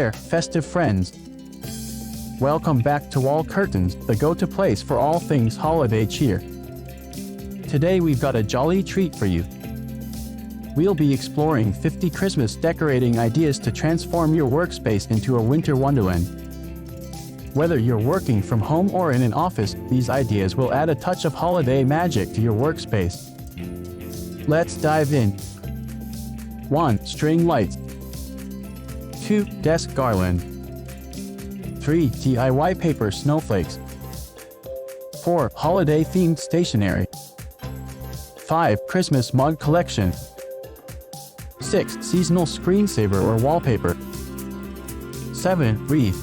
there, festive friends. Welcome back to Wall Curtains, the go-to place for all things holiday cheer. Today we've got a jolly treat for you. We'll be exploring 50 Christmas decorating ideas to transform your workspace into a winter wonderland. Whether you're working from home or in an office, these ideas will add a touch of holiday magic to your workspace. Let's dive in. 1. String lights. 2. Desk garland. 3. DIY paper snowflakes. 4. Holiday-themed stationery. 5. Christmas mug collection. 6. Seasonal screensaver or wallpaper. 7. Wreath.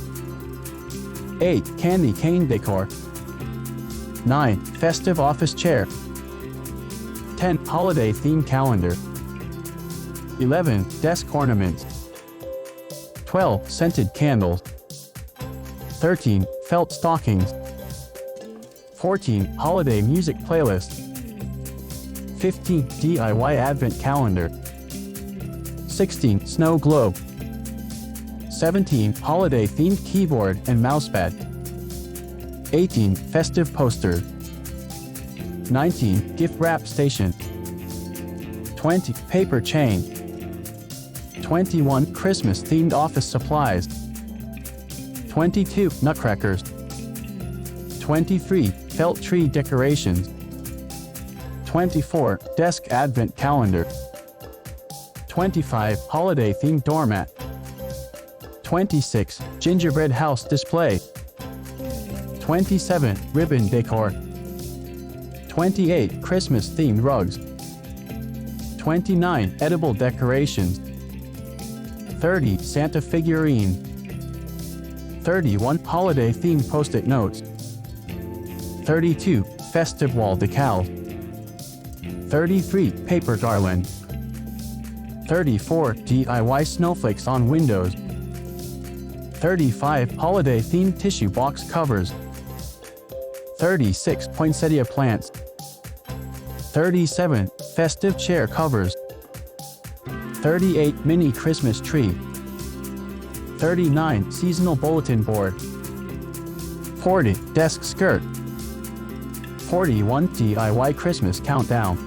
8. Candy cane decor. 9. Festive office chair. 10. Holiday-themed calendar. 11. Desk ornaments. 12. Scented candles. 13. Felt stockings. 14. Holiday music playlist. 15. DIY advent calendar. 16. Snow globe. 17. Holiday-themed keyboard and mousepad. 18. Festive poster. 19. Gift wrap station. 20. Paper chain. 21. Christmas-themed office supplies. 22. Nutcrackers. 23. Felt tree decorations. 24. Desk advent calendar. 25. Holiday-themed doormat. 26. Gingerbread house display. 27. Ribbon decor. 28. Christmas-themed rugs. 29. Edible decorations. 30. Santa figurine. 31. Holiday-themed post-it notes. 32. Festive wall decals. 33. Paper garland. 34. DIY snowflakes on windows. 35. Holiday-themed tissue box covers. 36. Poinsettia plants. 37. Festive chair covers. 38. Mini Christmas tree. 39. Seasonal bulletin board. 40. Desk skirt. 41. DIY Christmas countdown.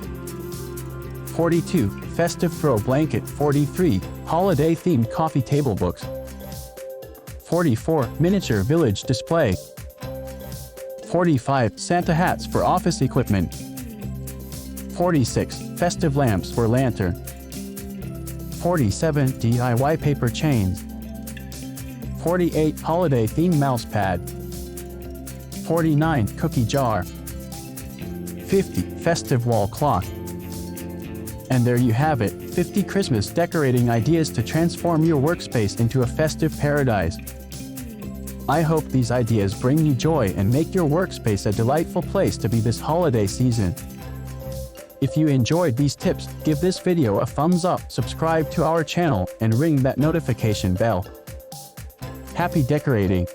42. Festive throw blanket. 43. Holiday-themed coffee table books. 44. Miniature village display. 45. Santa hats for office equipment. 46. Festive lamps for lantern. 47. DIY paper chains. 48. Holiday-themed mouse pad. 49. Cookie jar. 50. Festive wall clock. And there you have it, 50 Christmas decorating ideas to transform your workspace into a festive paradise. I hope these ideas bring you joy and make your workspace a delightful place to be this holiday season. If you enjoyed these tips, give this video a thumbs up, subscribe to our channel, and ring that notification bell. Happy decorating!